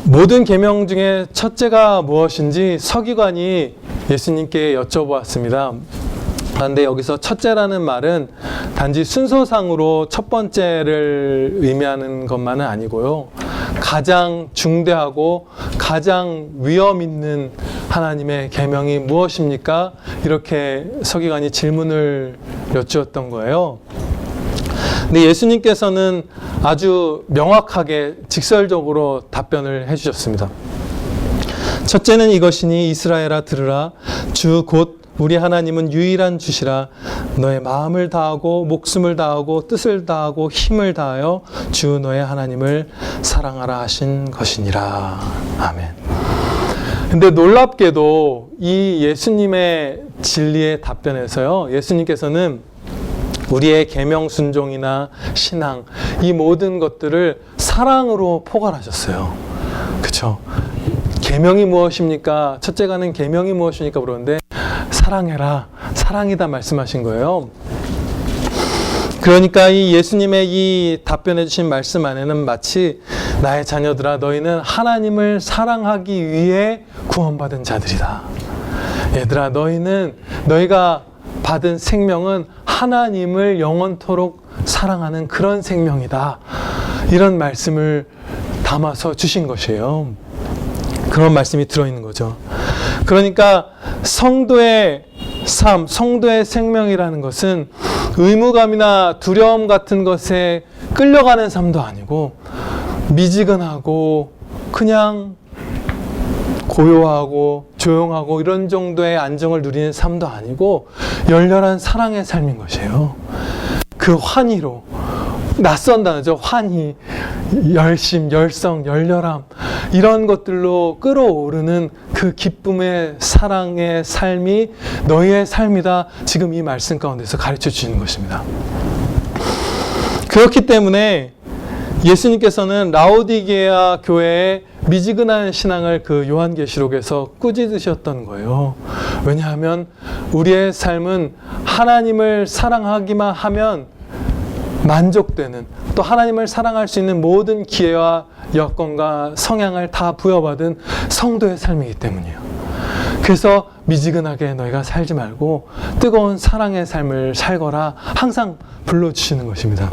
모든 계명 중에 첫째가 무엇인지 서기관이 예수님께 여쭤보았습니다. 그런데 여기서 첫째라는 말은 단지 순서상으로 첫 번째를 의미하는 것만은 아니고요. 가장 중대하고 가장 위험 있는 하나님의 계명이 무엇입니까? 이렇게 서기관이 질문을 여쭈었던 거예요. 근데 예수님께서는 아주 명확하게 직설적으로 답변을 해주셨습니다. 첫째는 이것이니 이스라엘아 들으라. 주 곧 우리 하나님은 유일한 주시라. 너의 마음을 다하고 목숨을 다하고 뜻을 다하고 힘을 다하여 주 너의 하나님을 사랑하라 하신 것이니라. 아멘. 근데 놀랍게도 이 예수님의 진리의 답변에서요, 예수님께서는 우리의 계명 순종이나 신앙, 이 모든 것들을 사랑으로 포괄하셨어요. 그렇죠? 계명이 무엇입니까? 첫째가는 계명이 무엇입니까? 그러는데 사랑해라, 사랑이다 말씀하신 거예요. 그러니까 이 예수님의 이 답변해 주신 말씀 안에는 마치 나의 자녀들아 너희는 하나님을 사랑하기 위해 구원받은 자들이다. 얘들아 너희가 받은 생명은 하나님을 영원토록 사랑하는 그런 생명이다. 이런 말씀을 담아서 주신 것이에요. 그런 말씀이 들어있는 거죠. 그러니까 성도의 삶, 성도의 생명이라는 것은 의무감이나 두려움 같은 것에 끌려가는 삶도 아니고 미지근하고 그냥 고요하고 조용하고 이런 정도의 안정을 누리는 삶도 아니고 열렬한 사랑의 삶인 것이에요. 그 환희로, 낯선 단어죠. 환희, 열심, 열성, 열렬함 이런 것들로 끌어오르는 그 기쁨의 사랑의 삶이 너희의 삶이다. 지금 이 말씀 가운데서 가르쳐 주시는 것입니다. 그렇기 때문에 예수님께서는 라오디게아 교회의 미지근한 신앙을 그 요한계시록에서 꾸짖으셨던 거예요. 왜냐하면 우리의 삶은 하나님을 사랑하기만 하면 만족되는, 또 하나님을 사랑할 수 있는 모든 기회와 여건과 성향을 다 부여받은 성도의 삶이기 때문이에요. 그래서 미지근하게 너희가 살지 말고 뜨거운 사랑의 삶을 살거라 항상 불러주시는 것입니다.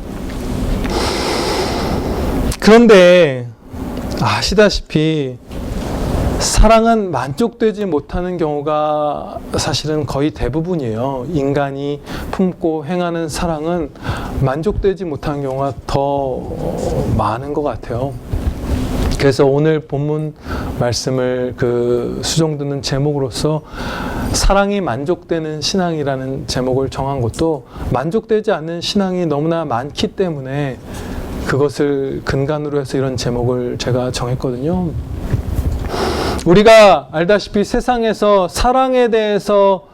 그런데 아시다시피 사랑은 만족되지 못하는 경우가 사실은 거의 대부분이에요. 인간이 품고 행하는 사랑은 만족되지 못하는 경우가 더 많은 것 같아요. 그래서 오늘 본문 말씀을 수종드는 제목으로서 사랑이 만족되는 신앙이라는 제목을 정한 것도 만족되지 않는 신앙이 너무나 많기 때문에 그것을 근간으로 해서 이런 제목을 제가 정했거든요. 우리가 알다시피 세상에서 사랑에 대해서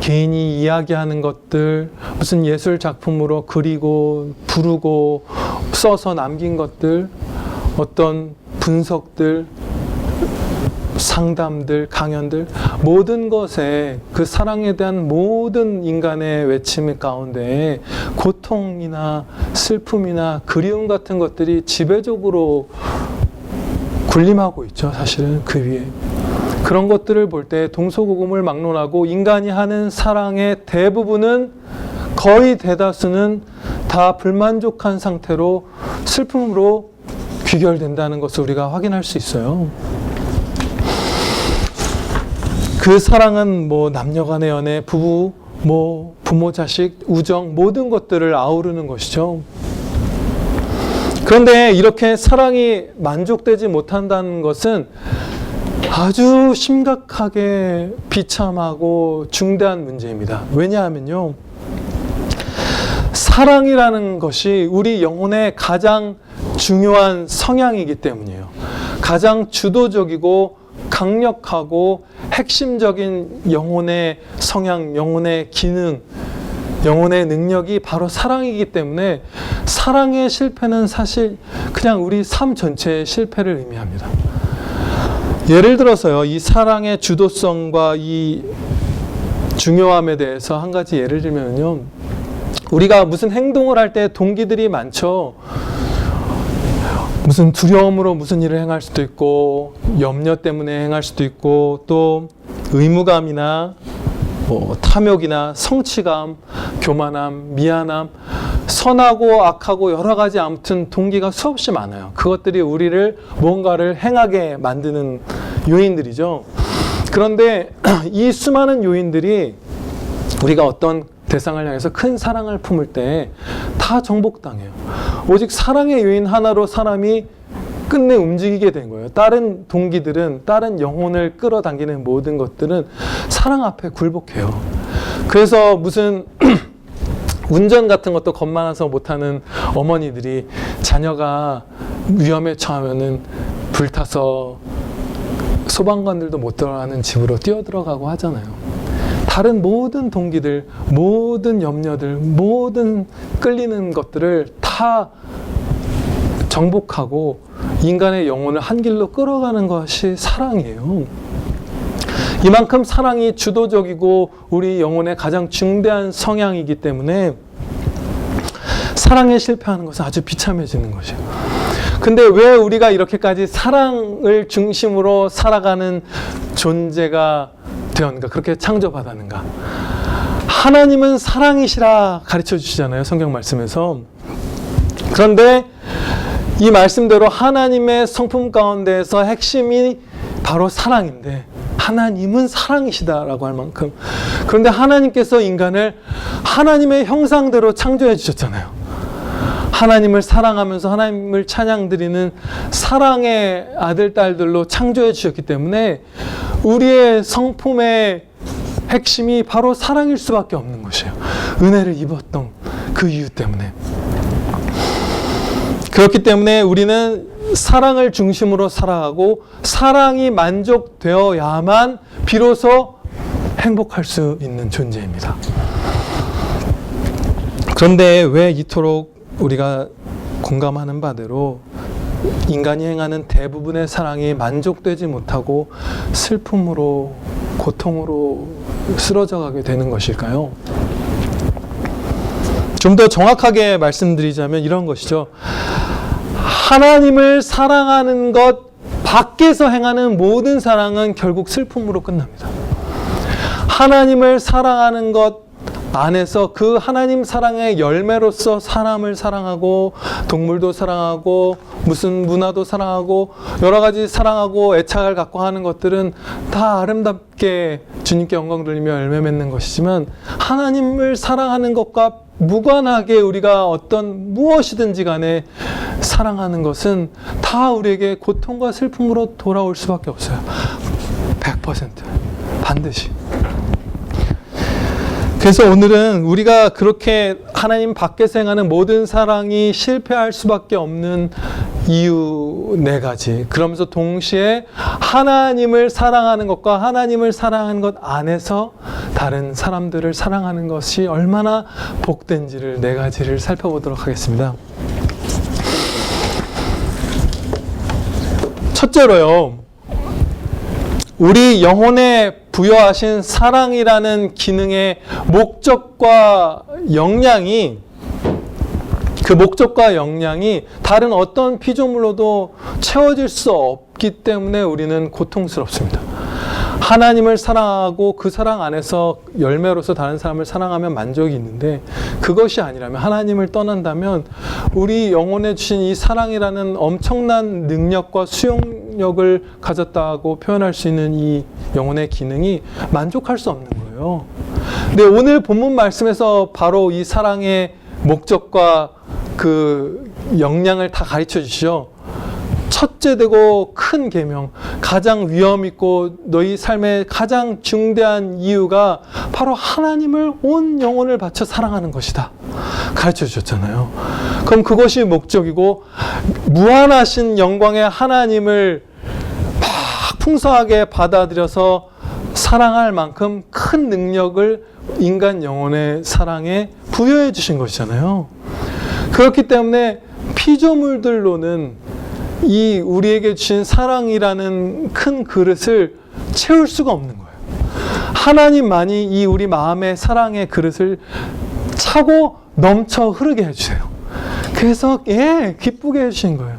개인이 이야기하는 것들, 무슨 예술 작품으로 그리고 부르고 써서 남긴 것들, 어떤 분석들, 상담들, 강연들, 모든 것에 그 사랑에 대한 모든 인간의 외침 가운데 고통이나 슬픔이나 그리움 같은 것들이 지배적으로 군림하고 있죠. 사실은 그 위에. 그런 것들을 볼 때 동서고금을 막론하고 인간이 하는 사랑의 대부분은, 거의 대다수는 다 불만족한 상태로 슬픔으로 귀결된다는 것을 우리가 확인할 수 있어요. 그 사랑은 남녀간의 연애, 부부, 부모, 자식, 우정 모든 것들을 아우르는 것이죠. 그런데 이렇게 사랑이 만족되지 못한다는 것은 아주 심각하게 비참하고 중대한 문제입니다. 왜냐하면요, 사랑이라는 것이 우리 영혼의 가장 중요한 성향이기 때문이에요. 가장 주도적이고 강력하고 핵심적인 영혼의 성향, 영혼의 기능, 영혼의 능력이 바로 사랑이기 때문에 사랑의 실패는 사실 그냥 우리 삶 전체의 실패를 의미합니다. 예를 들어서요, 이 사랑의 주도성과 이 중요함에 대해서 한 가지 예를 들면요, 우리가 무슨 행동을 할 때 동기들이 많죠. 무슨 두려움으로 무슨 일을 행할 수도 있고, 염려 때문에 행할 수도 있고, 또 의무감이나 탐욕이나 성취감, 교만함, 미안함, 선하고 악하고 여러 가지 아무튼 동기가 수없이 많아요. 그것들이 우리를 뭔가를 행하게 만드는 요인들이죠. 그런데 이 수많은 요인들이 우리가 어떤 대상을 향해서 큰 사랑을 품을 때 다 정복당해요. 오직 사랑의 요인 하나로 사람이 끝내 움직이게 된 거예요. 다른 동기들은, 다른 영혼을 끌어당기는 모든 것들은 사랑 앞에 굴복해요. 그래서 무슨 운전 같은 것도 겁 많아서 못하는 어머니들이 자녀가 위험에 처하면은 불타서 소방관들도 못 들어가는 집으로 뛰어들어가고 하잖아요. 다른 모든 동기들, 모든 염려들, 모든 끌리는 것들을 다 정복하고 인간의 영혼을 한 길로 끌어가는 것이 사랑이에요. 이만큼 사랑이 주도적이고 우리 영혼의 가장 중대한 성향이기 때문에 사랑에 실패하는 것은 아주 비참해지는 것이에요. 근데 왜 우리가 이렇게까지 사랑을 중심으로 살아가는 존재가 되었는가? 그렇게 창조받았는가? 하나님은 사랑이시라 가르쳐 주시잖아요. 성경 말씀에서. 그런데 이 말씀대로 하나님의 성품 가운데에서 핵심이 바로 사랑인데 하나님은 사랑이시다라고 할 만큼, 그런데 하나님께서 인간을 하나님의 형상대로 창조해 주셨잖아요. 하나님을 사랑하면서 하나님을 찬양드리는 사랑의 아들, 딸들로 창조해 주셨기 때문에 우리의 성품의 핵심이 바로 사랑일 수밖에 없는 것이에요. 은혜를 입었던 그 이유 때문에. 그렇기 때문에 우리는 사랑을 중심으로 살아가고 사랑이 만족되어야만 비로소 행복할 수 있는 존재입니다. 그런데 왜 이토록 우리가 공감하는 바대로 인간이 행하는 대부분의 사랑이 만족되지 못하고 슬픔으로, 고통으로 쓰러져 가게 되는 것일까요? 좀 더 정확하게 말씀드리자면 이런 것이죠. 하나님을 사랑하는 것 밖에서 행하는 모든 사랑은 결국 슬픔으로 끝납니다. 하나님을 사랑하는 것 안에서 그 하나님 사랑의 열매로서 사람을 사랑하고 동물도 사랑하고 무슨 문화도 사랑하고 여러 가지 사랑하고 애착을 갖고 하는 것들은 다 아름답게 주님께 영광 돌리며 열매 맺는 것이지만 하나님을 사랑하는 것과 무관하게 우리가 어떤 무엇이든지 간에 사랑하는 것은 다 우리에게 고통과 슬픔으로 돌아올 수밖에 없어요. 100% 반드시. 그래서 오늘은 우리가 그렇게 하나님 밖에서 행하는 모든 사랑이 실패할 수밖에 없는 이유 4가지. 그러면서 동시에 하나님을 사랑하는 것과 하나님을 사랑하는 것 안에서 다른 사람들을 사랑하는 것이 얼마나 복된지를 4가지를 살펴보도록 하겠습니다. 첫째로요, 우리 영혼에 부여하신 사랑이라는 기능의 목적과 역량이, 그 목적과 역량이 다른 어떤 피조물로도 채워질 수 없기 때문에 우리는 고통스럽습니다. 하나님을 사랑하고 그 사랑 안에서 열매로서 다른 사람을 사랑하면 만족이 있는데, 그것이 아니라면, 하나님을 떠난다면 우리 영혼에 주신 이 사랑이라는 엄청난 능력과 수용력을 가졌다고 표현할 수 있는 이 영혼의 기능이 만족할 수 없는 거예요. 근데 오늘 본문 말씀에서 바로 이 사랑의 목적과 그 역량을 다 가르쳐 주시죠. 첫째 되고 큰 계명, 가장 위험 있고 너희 삶의 가장 중대한 이유가 바로 하나님을 온 영혼을 바쳐 사랑하는 것이다 가르쳐 주셨잖아요. 그럼 그것이 목적이고, 무한하신 영광의 하나님을 막 풍성하게 받아들여서 사랑할 만큼 큰 능력을 인간 영혼의 사랑에 부여해 주신 것이잖아요. 그렇기 때문에 피조물들로는 이 우리에게 주신 사랑이라는 큰 그릇을 채울 수가 없는 거예요. 하나님만이 이 우리 마음의 사랑의 그릇을 차고 넘쳐 흐르게 해주세요. 그래서 기쁘게 해주신 거예요.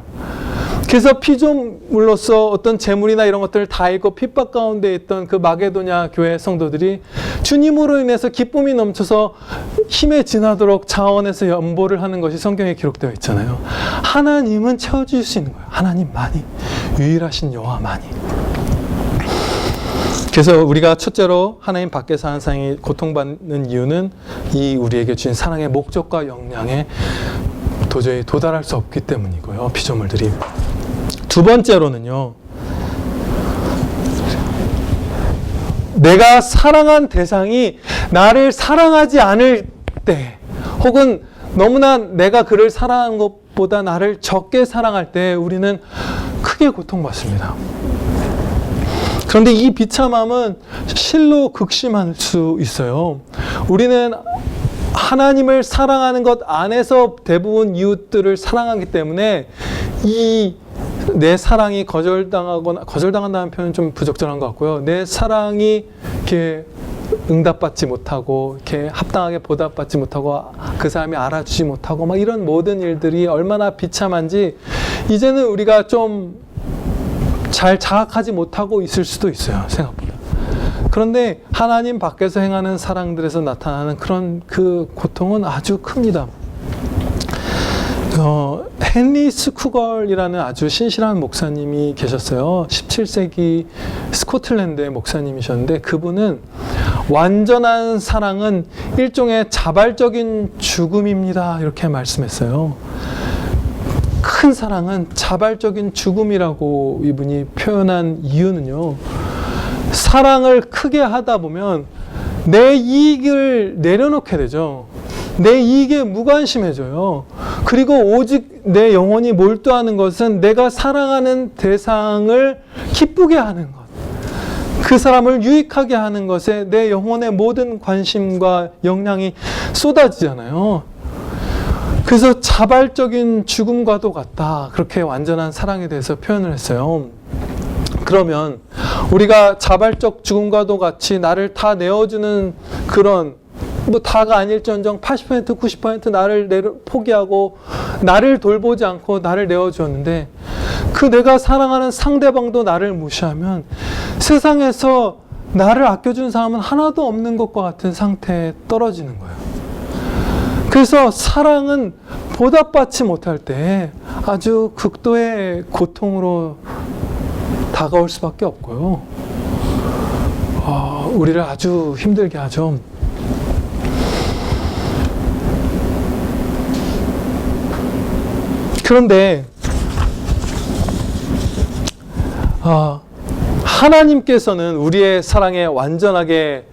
그래서 피조물로서 어떤 재물이나 이런 것들을 다 잃고 핍박 가운데 있던 그 마게도냐 교회 성도들이 주님으로 인해서 기쁨이 넘쳐서 힘에 지나도록 자원해서 연보를 하는 것이 성경에 기록되어 있잖아요. 하나님은 채워줄 수 있는 거예요. 하나님만이, 유일하신 여호와만이. 그래서 우리가 첫째로 하나님 밖에서 하는 사랑이 고통받는 이유는 이 우리에게 주신 사랑의 목적과 역량에 도저히 도달할 수 없기 때문이고요. 피조물들이. 두 번째로는요, 내가 사랑한 대상이 나를 사랑하지 않을 때, 혹은 너무나 내가 그를 사랑한 것보다 나를 적게 사랑할 때 우리는 크게 고통받습니다. 그런데 이 비참함은 실로 극심할 수 있어요. 우리는 하나님을 사랑하는 것 안에서 대부분 이웃들을 사랑하기 때문에 이 내 사랑이 거절당한다는 표현은 좀 부적절한 것 같고요. 내 사랑이 이렇게 응답받지 못하고, 이렇게 합당하게 보답받지 못하고, 그 사람이 알아주지 못하고, 막 이런 모든 일들이 얼마나 비참한지 이제는 우리가 좀 잘 자각하지 못하고 있을 수도 있어요, 생각보다. 그런데 하나님 밖에서 행하는 사랑들에서 나타나는 그런 그 고통은 아주 큽니다. 헨리 스쿠걸이라는 아주 신실한 목사님이 계셨어요. 17세기 스코틀랜드의 목사님이셨는데, 그분은 완전한 사랑은 일종의 자발적인 죽음입니다, 이렇게 말씀했어요. 큰 사랑은 자발적인 죽음이라고 이분이 표현한 이유는요, 사랑을 크게 하다 보면 내 이익을 내려놓게 되죠. 내 이익에 무관심해져요. 그리고 오직 내 영혼이 몰두하는 것은 내가 사랑하는 대상을 기쁘게 하는 것, 그 사람을 유익하게 하는 것에 내 영혼의 모든 관심과 역량이 쏟아지잖아요. 그래서 자발적인 죽음과도 같다, 그렇게 완전한 사랑에 대해서 표현을 했어요. 그러면 우리가 자발적 죽음과도 같이 나를 다 내어주는 그런, 뭐 다가 아닐지언정 80% 90% 나를 포기하고 나를 돌보지 않고 나를 내어주었는데, 그 내가 사랑하는 상대방도 나를 무시하면 세상에서 나를 아껴준 사람은 하나도 없는 것과 같은 상태에 떨어지는 거예요. 그래서 사랑은 보답받지 못할 때 아주 극도의 고통으로 다가올 수밖에 없고요. 우리를 아주 힘들게 하죠. 그런데 하나님께서는 우리의 사랑에 완전하게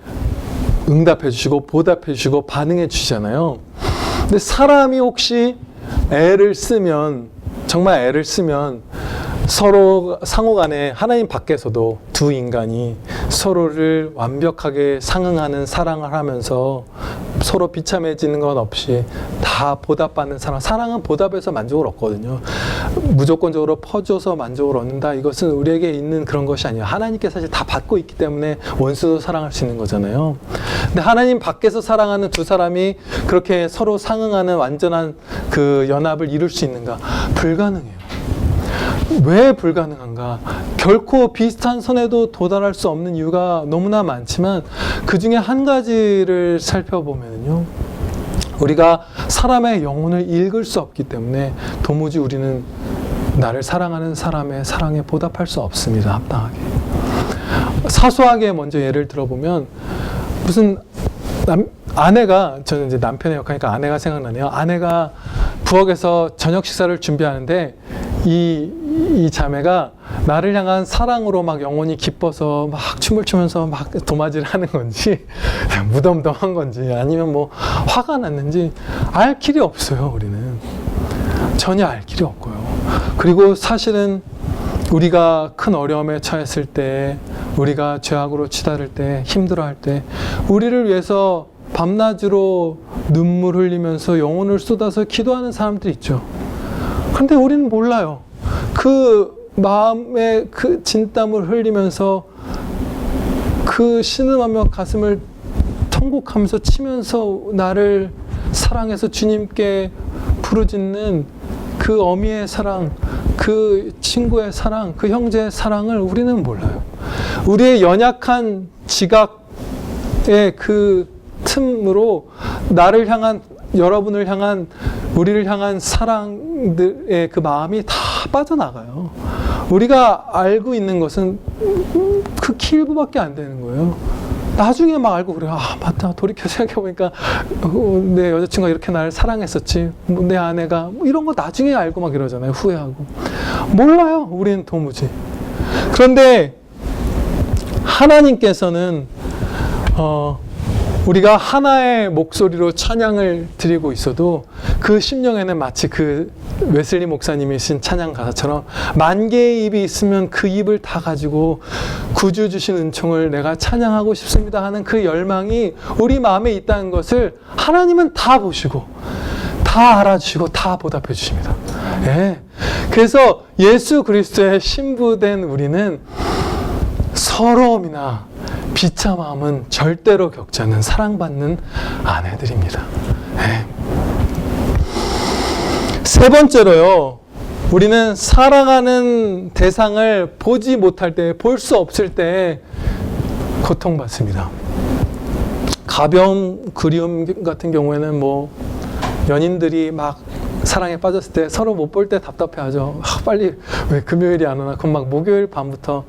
응답해 주시고 보답해 주시고 반응해 주시잖아요. 근데 사람이 혹시 정말 애를 쓰면 서로 상호간에 하나님 밖에서도 두 인간이 서로를 완벽하게 상응하는 사랑을 하면서 서로 비참해지는 건 없이 다 보답받는 사랑은 보답에서 만족을 얻거든요. 무조건적으로 퍼줘서 만족을 얻는다, 이것은 우리에게 있는 그런 것이 아니에요. 하나님께 사실 다 받고 있기 때문에 원수도 사랑할 수 있는 거잖아요. 근데 하나님 밖에서 사랑하는 두 사람이 그렇게 서로 상응하는 완전한 그 연합을 이룰 수 있는가? 불가능해요. 왜 불가능한가? 결코 비슷한 선에도 도달할 수 없는 이유가 너무나 많지만, 그 중에 한 가지를 살펴보면요, 우리가 사람의 영혼을 읽을 수 없기 때문에 도무지 우리는 나를 사랑하는 사람의 사랑에 보답할 수 없습니다, 합당하게. 사소하게 먼저 예를 들어보면, 무슨 아내가, 저는 이제 남편의 역할이니까 아내가 생각나네요. 아내가 부엌에서 저녁 식사를 준비하는데 이 자매가 나를 향한 사랑으로 막 영혼이 기뻐서 막 춤을 추면서 막 도마질을 하는 건지 무덤덤한 건지 아니면 뭐 화가 났는지 알 길이 없어요. 우리는 전혀 알 길이 없고요. 그리고 사실은 우리가 큰 어려움에 처했을 때, 우리가 죄악으로 치달을 때, 힘들어할 때 우리를 위해서 밤낮으로 눈물 흘리면서 영혼을 쏟아서 기도하는 사람들이 있죠. 그런데 우리는 몰라요. 그 마음에 그 진땀을 흘리면서 그 신음하며 가슴을 통곡하면서 치면서 나를 사랑해서 주님께 부르짖는 그 어미의 사랑, 그 친구의 사랑, 그 형제의 사랑을 우리는 몰라요. 우리의 연약한 지각의 그 틈으로 나를 향한, 여러분을 향한, 우리를 향한 사랑들의 그 마음이 다 빠져나가요. 우리가 알고 있는 것은 극히 일부밖에 안 되는 거예요. 나중에 막 알고 그래요. 아, 맞다. 돌이켜 생각해보니까 내 여자친구가 이렇게 나를 사랑했었지. 내 아내가 이런 거 나중에 알고 막 이러잖아요. 후회하고. 몰라요. 우리는 도무지. 그런데 하나님께서는 우리가 하나의 목소리로 찬양을 드리고 있어도 그 심령에는 마치 그 웨슬리 목사님이 쓴 찬양 가사처럼 만 개의 입이 있으면 그 입을 다 가지고 구주 주신 은총을 내가 찬양하고 싶습니다 하는 그 열망이 우리 마음에 있다는 것을 하나님은 다 보시고 다 알아주시고 다 보답해 주십니다. 예. 그래서 예수 그리스도의 신부된 우리는 서러움이나 비참함은 절대로 겪지 않는 사랑받는 아내들입니다. 네. 세 번째로요, 우리는 사랑하는 대상을 보지 못할 때, 볼 수 없을 때 고통받습니다. 가벼운 그리움 같은 경우에는 뭐 연인들이 막 사랑에 빠졌을 때 서로 못 볼 때 답답해하죠. 빨리 왜 금요일이 안 오나? 그럼 막 목요일 밤부터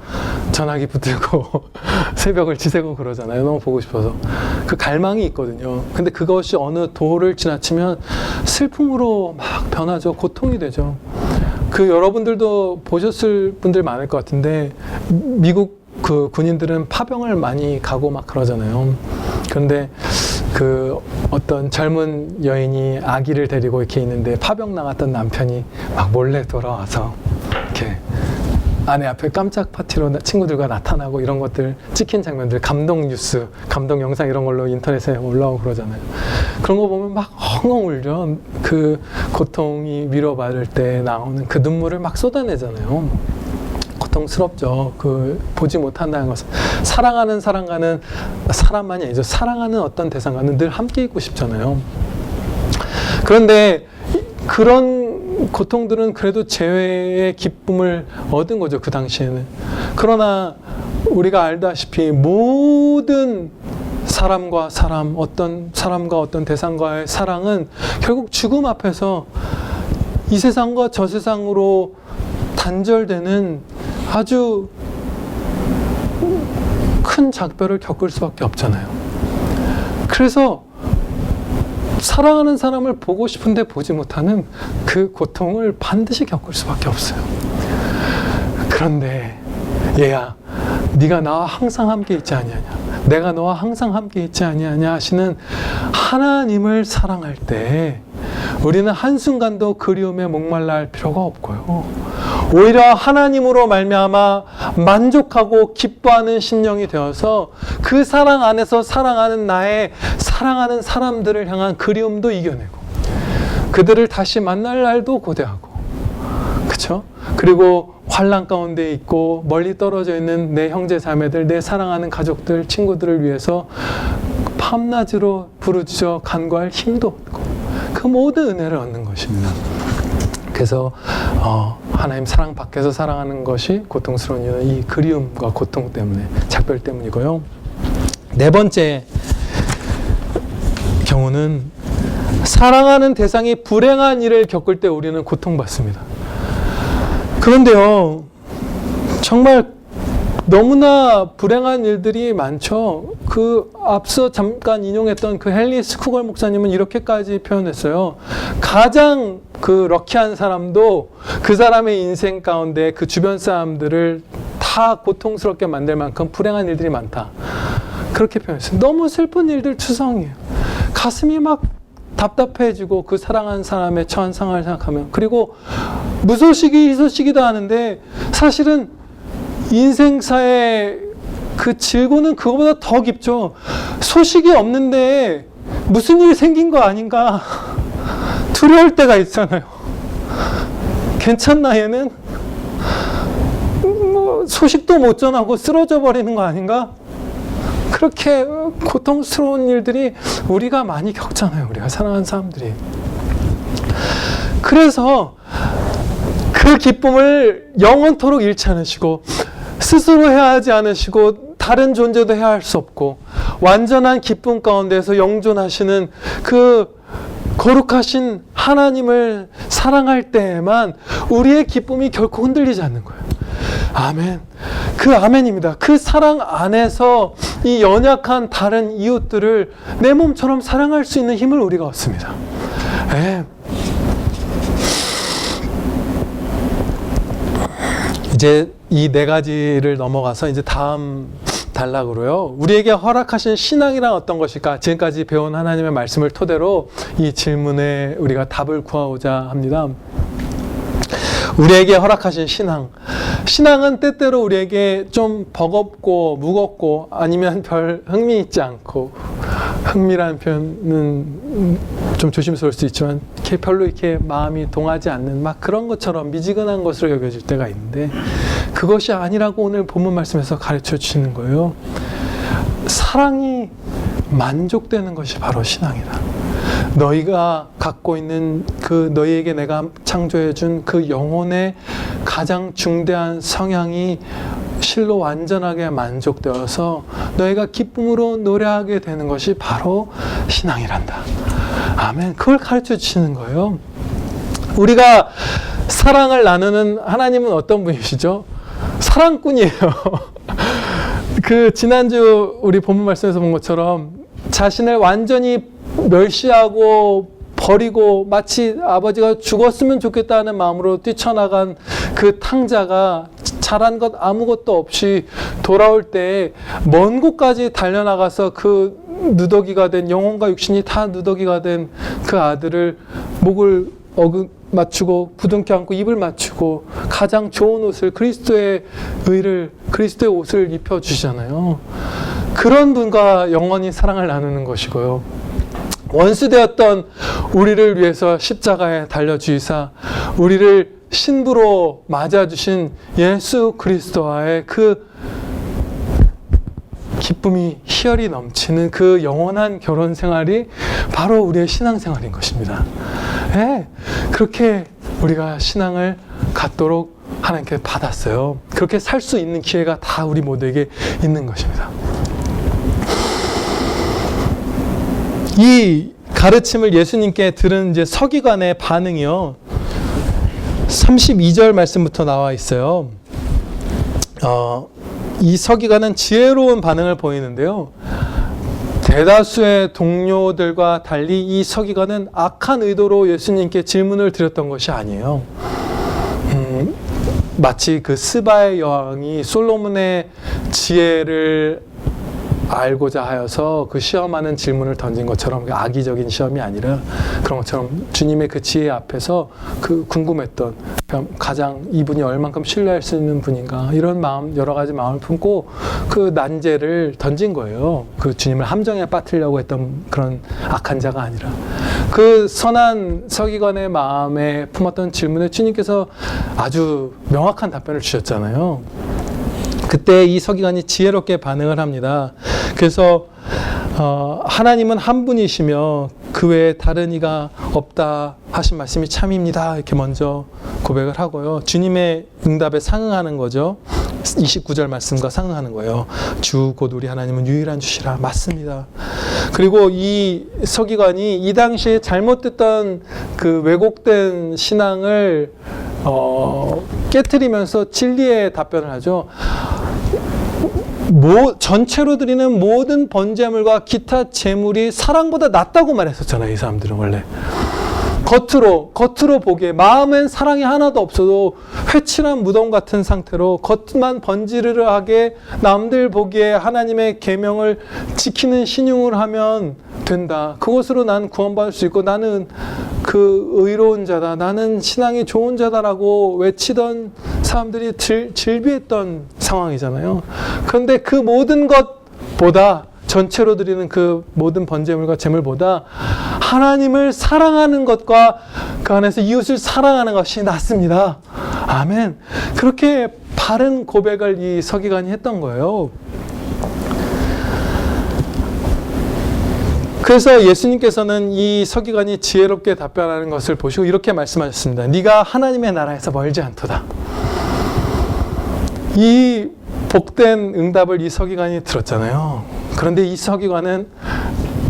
전화기 붙들고 새벽을 지새고 그러잖아요. 너무 보고 싶어서. 그 갈망이 있거든요. 근데 그것이 어느 도를 지나치면 슬픔으로 막 변하죠. 고통이 되죠. 그 여러분들도 보셨을 분들 많을 것 같은데 미국 그 군인들은 파병을 많이 가고 막 그러잖아요. 그런데 그 어떤 젊은 여인이 아기를 데리고 이렇게 있는데 파병 나갔던 남편이 막 몰래 돌아와서 이렇게 아내 앞에 깜짝 파티로 친구들과 나타나고 이런 것들 찍힌 장면들, 감동 뉴스, 감동 영상 이런 걸로 인터넷에 올라오고 그러잖아요. 그런 거 보면 막 엉엉 울려. 그 고통이 위로받을 때 나오는 그 눈물을 막 쏟아내잖아요. 고통스럽죠. 그 보지 못한다는 것은 사랑하는 사람과는 사람만이 아니죠. 사랑하는 어떤 대상과는 늘 함께 있고 싶잖아요. 그런데 그런 고통들은 그래도 재회의 기쁨을 얻은 거죠. 그 당시에는. 그러나 우리가 알다시피 모든 사람과 사람, 어떤 사람과 어떤 대상과의 사랑은 결국 죽음 앞에서 이 세상과 저 세상으로 단절되는 아주 큰 작별을 겪을 수밖에 없잖아요. 그래서 사랑하는 사람을 보고 싶은데 보지 못하는 그 고통을 반드시 겪을 수밖에 없어요. 그런데 얘야, 네가 나와 항상 함께 있지 아니하냐, 내가 너와 항상 함께 있지 아니하냐 하시는 하나님을 사랑할 때 우리는 한순간도 그리움에 목말라 할 필요가 없고요. 오히려 하나님으로 말미암아 만족하고 기뻐하는 심령이 되어서 그 사랑 안에서 사랑하는 나의 사랑하는 사람들을 향한 그리움도 이겨내고 그들을 다시 만날 날도 고대하고, 그렇죠? 그리고 환난 가운데 있고 멀리 떨어져 있는 내 형제 자매들, 내 사랑하는 가족들, 친구들을 위해서 밤낮으로 부르짖어 간구할 힘도 얻고 그 모든 은혜를 얻는 것입니다. 그래서 하나님 사랑 밖에서 사랑하는 것이 고통스러운 이유는 이 그리움과 고통 때문에, 작별 때문이고요. 네 번째 경우는 사랑하는 대상이 불행한 일을 겪을 때 우리는 고통받습니다. 그런데요, 정말 너무나 불행한 일들이 많죠. 그 앞서 잠깐 인용했던 그 헨리 스쿠걸 목사님은 이렇게까지 표현했어요. 가장 그 럭키한 사람도 그 사람의 인생 가운데 그 주변 사람들을 다 고통스럽게 만들 만큼 불행한 일들이 많다. 그렇게 표현했어요. 너무 슬픈 일들 투성이에요. 가슴이 막 답답해지고 그 사랑하는 사람의 처한 상황을 생각하면. 그리고 무소식이 희소식이다 하는데 사실은 인생사의 그 질고는 그거보다 더 깊죠. 소식이 없는데 무슨 일이 생긴 거 아닌가 두려울 때가 있잖아요. 괜찮나 얘는? 뭐 소식도 못 전하고 쓰러져 버리는 거 아닌가? 그렇게 고통스러운 일들이 우리가 많이 겪잖아요. 우리가 사랑하는 사람들이. 그래서 그 그 기쁨을 영원토록 잃지 않으시고 스스로 해야 하지 않으시고 다른 존재도 해야 할 수 없고 완전한 기쁨 가운데서 영존하시는 그 거룩하신 하나님을 사랑할 때에만 우리의 기쁨이 결코 흔들리지 않는 거예요. 아멘. 그 아멘입니다. 그 사랑 안에서 이 연약한 다른 이웃들을 내 몸처럼 사랑할 수 있는 힘을 우리가 얻습니다. 네. 이제 이 네 가지를 넘어가서 이제 다음 단락으로요. 우리에게 허락하신 신앙이란 어떤 것일까? 지금까지 배운 하나님의 말씀을 토대로 이 질문에 우리가 답을 구하고자 합니다. 우리에게 허락하신 신앙. 신앙은 때때로 우리에게 좀 버겁고 무겁고 아니면 별 흥미 있지 않고, 흥미라는 표현은 좀 조심스러울 수 있지만 이렇게 별로 이렇게 마음이 동하지 않는 막 그런 것처럼 미지근한 것으로 여겨질 때가 있는데, 그것이 아니라고 오늘 본문 말씀에서 가르쳐 주시는 거예요. 사랑이 만족되는 것이 바로 신앙이다. 너희가 갖고 있는 그 너희에게 내가 창조해 준 그 영혼의 가장 중대한 성향이 실로 완전하게 만족되어서 너희가 기쁨으로 노래하게 되는 것이 바로 신앙이란다. 아멘. 그걸 가르쳐 주시는 거예요. 우리가 사랑을 나누는 하나님은 어떤 분이시죠? 사랑꾼이에요. 그 지난주 우리 본문 말씀에서 본 것처럼 자신을 완전히 멸시하고 버리고 마치 아버지가 죽었으면 좋겠다는 마음으로 뛰쳐나간 그 탕자가 잘한 것 아무것도 없이 돌아올 때 먼 곳까지 달려나가서 그 누더기가 된, 영혼과 육신이 다 누더기가 된 그 아들을 목을 맞추고 부둥켜 안고 입을 맞추고 가장 좋은 옷을, 그리스도의 의를, 그리스도의 옷을 입혀주시잖아요. 그런 분과 영원히 사랑을 나누는 것이고요. 원수되었던 우리를 위해서 십자가에 달려주시사 우리를 신부로 맞아주신 예수 그리스도와의 그 기쁨이 희열이 넘치는 그 영원한 결혼 생활이 바로 우리의 신앙 생활인 것입니다. 네, 그렇게 우리가 신앙을 갖도록 하나님께 받았어요. 그렇게 살 수 있는 기회가 다 우리 모두에게 있는 것입니다. 이 가르침을 예수님께 들은 이제 서기관의 반응이요, 32절 말씀부터 나와 있어요. 이 서기관은 지혜로운 반응을 보이는데요, 대다수의 동료들과 달리 이 서기관은 악한 의도로 예수님께 질문을 드렸던 것이 아니에요. 마치 그 스바의 여왕이 솔로몬의 지혜를 알고자 하여서 그 시험하는 질문을 던진 것처럼, 악의적인 시험이 아니라 그런 것처럼 주님의 그 지혜 앞에서 그 궁금했던, 가장 이분이 얼만큼 신뢰할 수 있는 분인가, 이런 마음, 여러 가지 마음을 품고 그 난제를 던진 거예요. 그 주님을 함정에 빠뜨리려고 했던 그런 악한 자가 아니라 그 선한 서기관의 마음에 품었던 질문에 주님께서 아주 명확한 답변을 주셨잖아요. 그때 이 서기관이 지혜롭게 반응을 합니다. 그래서 하나님은 한 분이시며 그 외에 다른 이가 없다 하신 말씀이 참입니다. 이렇게 먼저 고백을 하고요. 주님의 응답에 상응하는 거죠. 29절 말씀과 상응하는 거예요. 주 곧 우리 하나님은 유일한 주시라. 맞습니다. 그리고 이 서기관이 이 당시에 잘못됐던 그 왜곡된 신앙을 깨트리면서 진리의 답변을 하죠. 전체로 드리는 모든 번제물과 기타 제물이 사랑보다 낫다고 말했었잖아요. 이 사람들은 원래 겉으로 보기에 마음엔 사랑이 하나도 없어도 회칠한 무덤 같은 상태로 겉만 번지르르하게 남들 보기에 하나님의 계명을 지키는 신용을 하면 된다. 그것으로 난 구원받을 수 있고 나는 그 의로운 자다, 나는 신앙이 좋은 자다라고 외치던 사람들이 즐비했던 상황이잖아요. 그런데 그 모든 것보다, 전체로 드리는 그 모든 번제물과 제물보다 하나님을 사랑하는 것과 그 안에서 이웃을 사랑하는 것이 낫습니다. 아멘. 그렇게 바른 고백을 이 서기관이 했던 거예요. 그래서 예수님께서는 이 서기관이 지혜롭게 답변하는 것을 보시고 이렇게 말씀하셨습니다. 네가 하나님의 나라에서 멀지 않도다. 이 복된 응답을 이 서기관이 들었잖아요. 그런데 이 서기관은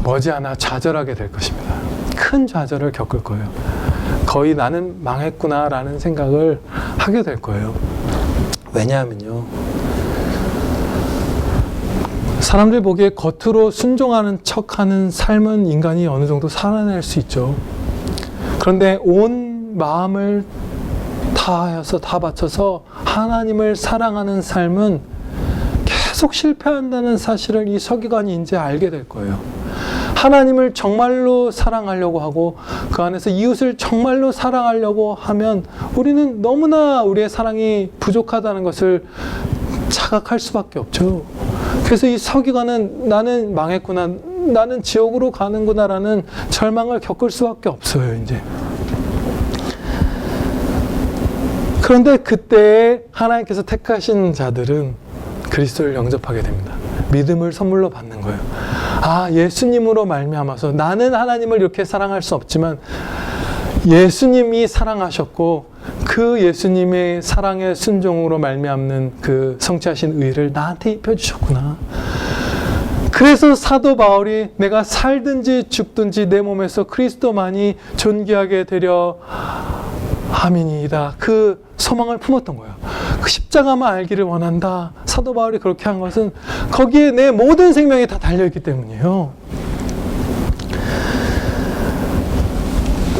머지않아 좌절하게 될 것입니다. 큰 좌절을 겪을 거예요. 거의 나는 망했구나라는 생각을 하게 될 거예요. 왜냐하면요, 사람들 보기에 겉으로 순종하는 척하는 삶은 인간이 어느 정도 살아낼 수 있죠. 그런데 온 마음을 다하여서 다 바쳐서 하나님을 사랑하는 삶은 계속 실패한다는 사실을 이 서기관이 이제 알게 될 거예요. 하나님을 정말로 사랑하려고 하고 그 안에서 이웃을 정말로 사랑하려고 하면 우리는 너무나 우리의 사랑이 부족하다는 것을 자각할 수밖에 없죠. 그래서 이 서기관은 나는 망했구나, 나는 지옥으로 가는구나 라는 절망을 겪을 수밖에 없어요. 이제. 그런데 그때 하나님께서 택하신 자들은 그리스도를 영접하게 됩니다. 믿음을 선물로 받는 거예요. 아, 예수님으로 말미암아서 나는 하나님을 이렇게 사랑할 수 없지만 예수님이 사랑하셨고 그 예수님의 사랑의 순종으로 말미암는 그 성취하신 의를 나한테 입혀주셨구나. 그래서 사도 바울이 내가 살든지 죽든지 내 몸에서 그리스도만이 존귀하게 되려 함이니이다. 그 소망을 품었던 거예요. 그 십자가만 알기를 원한다. 사도 바울이 그렇게 한 것은 거기에 내 모든 생명이 다 달려있기 때문이에요.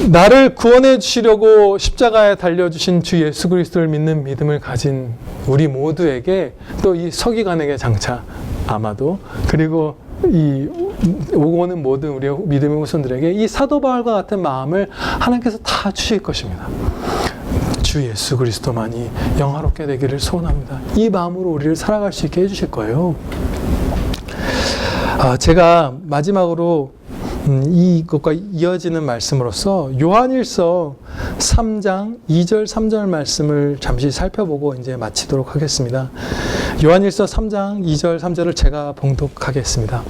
나를 구원해 주시려고 십자가에 달려주신 주 예수 그리스도를 믿는 믿음을 가진 우리 모두에게, 또 이 서기관에게 장차 아마도, 그리고 이 오고 오는 모든 우리의 믿음의 후손들에게 이 사도 바울과 같은 마음을 하나님께서 다 주실 것입니다. 주 예수 그리스도만이 영화롭게 되기를 소원합니다. 이 마음으로 우리를 살아갈 수 있게 해주실 거예요. 제가 마지막으로 이것과 이어지는 말씀으로서 요한일서 3장 2절 3절 말씀을 잠시 살펴보고 이제 마치도록 하겠습니다. 요한일서 3장 2절 3절을 제가 봉독하겠습니다.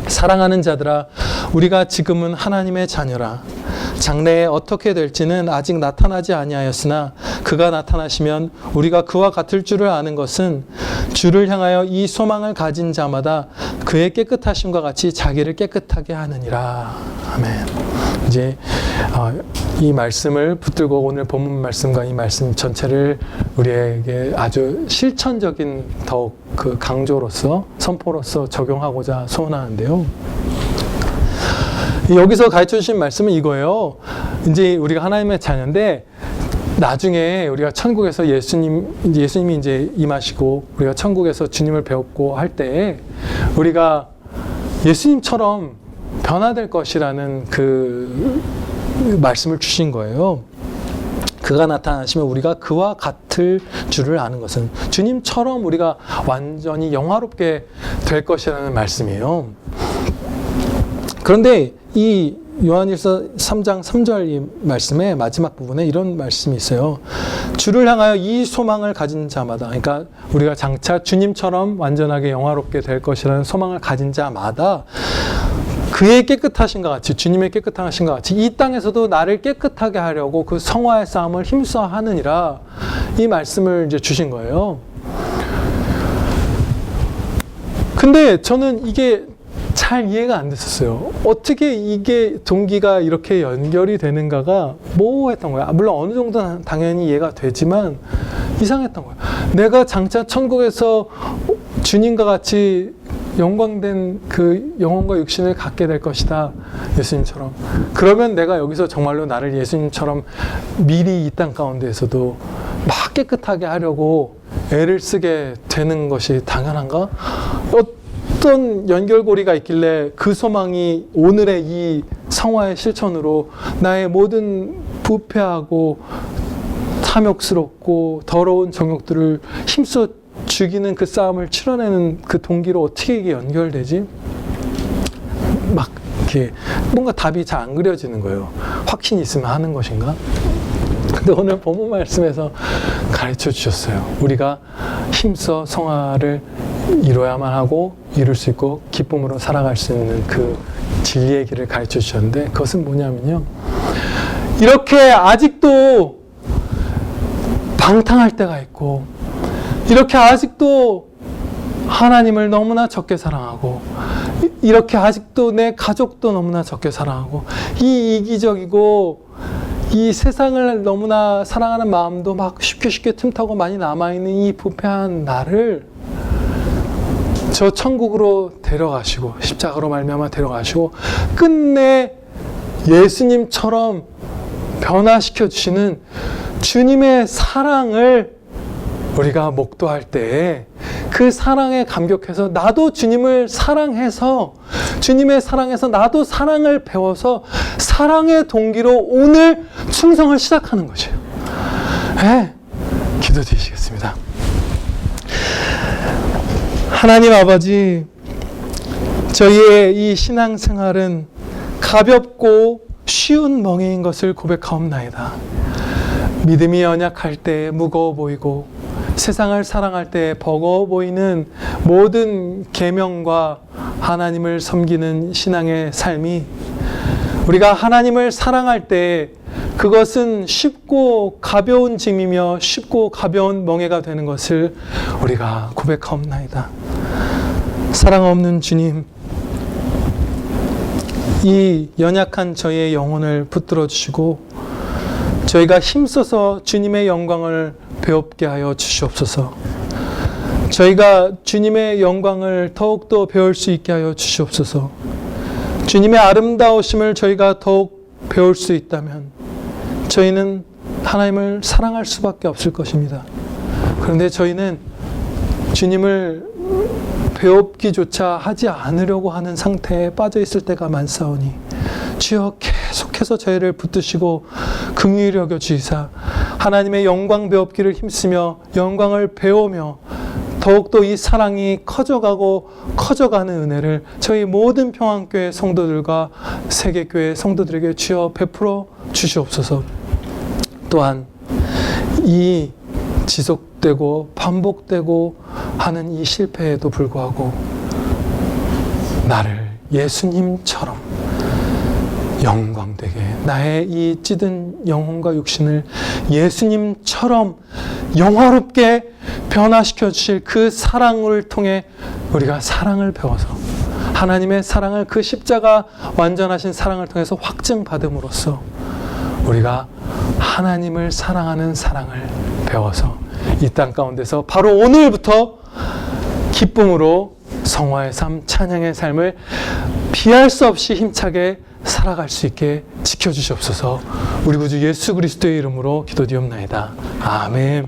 사랑하는 자들아, 우리가 지금은 하나님의 자녀라. 장래에 어떻게 될지는 아직 나타나지 아니하였으나 그가 나타나시면 우리가 그와 같을 줄을 아는 것은 주를 향하여 이 소망을 가진 자마다 그의 깨끗하심과 같이 자기를 깨끗하게 하느니라. 아멘. 이제 이 말씀을 붙들고 오늘 본문 말씀과 이 말씀 전체를 우리에게 아주 실천적인 더욱 그 강조로서 선포로서 적용하고자 소원하는데요. 여기서 가르쳐 주신 말씀은 이거예요. 이제 우리가 하나님의 자녀인데 나중에 우리가 천국에서 예수님이 이제 임하시고 우리가 천국에서 주님을 배웠고 할 때 우리가 예수님처럼 변화될 것이라는 그 말씀을 주신 거예요. 그가 나타나시면 우리가 그와 같을 줄을 아는 것은 주님처럼 우리가 완전히 영화롭게 될 것이라는 말씀이에요. 그런데 이 요한일서 3장 3절 이 말씀의 마지막 부분에 이런 말씀이 있어요. 주를 향하여 이 소망을 가진 자마다, 그러니까 우리가 장차 주님처럼 완전하게 영화롭게 될 것이라는 소망을 가진 자마다 그의 깨끗하신과 같이, 주님의 깨끗하신과 같이 이 땅에서도 나를 깨끗하게 하려고 그 성화의 싸움을 힘써 하느니라, 이 말씀을 이제 주신 거예요. 근데 저는 이게 잘 이해가 안 됐었어요. 어떻게 이게 동기가 이렇게 연결이 되는가가 모호했던 거예요. 물론 어느 정도는 당연히 이해가 되지만 이상했던 거예요. 내가 장차 천국에서 주님과 같이 영광된 그 영혼과 육신을 갖게 될 것이다, 예수님처럼. 그러면 내가 여기서 정말로 나를 예수님처럼 미리 이 땅 가운데에서도 막 깨끗하게 하려고 애를 쓰게 되는 것이 당연한가? 어떤 연결고리가 있길래 그 소망이 오늘의 이 성화의 실천으로 나의 모든 부패하고 탐욕스럽고 더러운 정욕들을 힘써 죽이는 그 싸움을 치러내는 그 동기로 어떻게 이게 연결되지? 막 이렇게 뭔가 답이 잘 안 그려지는 거예요. 확신이 있으면 하는 것인가? 근데 오늘 본문 말씀에서 가르쳐 주셨어요. 우리가 힘써 성화를 이뤄야만 하고 이룰 수 있고 기쁨으로 살아갈 수 있는 그 진리의 길을 가르쳐 주셨는데, 그것은 뭐냐면요, 이렇게 아직도 방탕할 때가 있고, 이렇게 아직도 하나님을 너무나 적게 사랑하고, 이렇게 아직도 내 가족도 너무나 적게 사랑하고, 이 이기적이고 이 세상을 너무나 사랑하는 마음도 막 쉽게 틈타고 많이 남아있는 이 부패한 나를 저 천국으로 데려가시고, 십자가로 말미암아 데려가시고, 끝내 예수님처럼 변화시켜 주시는 주님의 사랑을 우리가 목도할 때, 그 사랑에 감격해서 나도 주님을 사랑해서, 주님의 사랑에서 나도 사랑을 배워서 사랑의 동기로 오늘 충성을 시작하는 것이에요. 네, 기도드리시겠습니다. 하나님 아버지, 저희의 이 신앙생활은 가볍고 쉬운 멍에인 것을 고백하옵나이다. 믿음이 연약할 때 무거워 보이고, 세상을 사랑할 때 버거워 보이는 모든 계명과 하나님을 섬기는 신앙의 삶이, 우리가 하나님을 사랑할 때 그것은 쉽고 가벼운 짐이며 쉽고 가벼운 멍에가 되는 것을 우리가 고백하옵나이다. 사랑 없는 주님, 이 연약한 저희의 영혼을 붙들어 주시고, 저희가 힘써서 주님의 영광을 배웁게 하여 주시옵소서. 저희가 주님의 영광을 더욱더 배울 수 있게 하여 주시옵소서. 주님의 아름다우심을 저희가 더욱 배울 수 있다면 저희는 하나님을 사랑할 수밖에 없을 것입니다. 그런데 저희는 주님을 배웁기조차 하지 않으려고 하는 상태에 빠져 있을 때가 많사오니, 주여 계속해서 저희를 붙드시고 긍휼히 여겨 주시사 하나님의 영광 배웁기를 힘쓰며 영광을 배우며 더욱더 이 사랑이 커져가고 커져가는 은혜를 저희 모든 평안교회 성도들과 세계교회 성도들에게 주여 베풀어 주시옵소서. 또한 이 지속되고 반복되고 하는 이 실패에도 불구하고 나를 예수님처럼 영광되게, 나의 이 찌든 영혼과 육신을 예수님처럼 영화롭게 변화시켜 주실 그 사랑을 통해 우리가 사랑을 배워서 하나님의 사랑을, 그 십자가 완전하신 사랑을 통해서 확증받음으로써 우리가 하나님을 사랑하는 사랑을 배워서 이 땅 가운데서 바로 오늘부터 기쁨으로 성화의 삶, 찬양의 삶을 피할 수 없이 힘차게 살아갈 수 있게 지켜주시옵소서. 우리 구주 예수 그리스도의 이름으로 기도드리옵나이다. 아멘.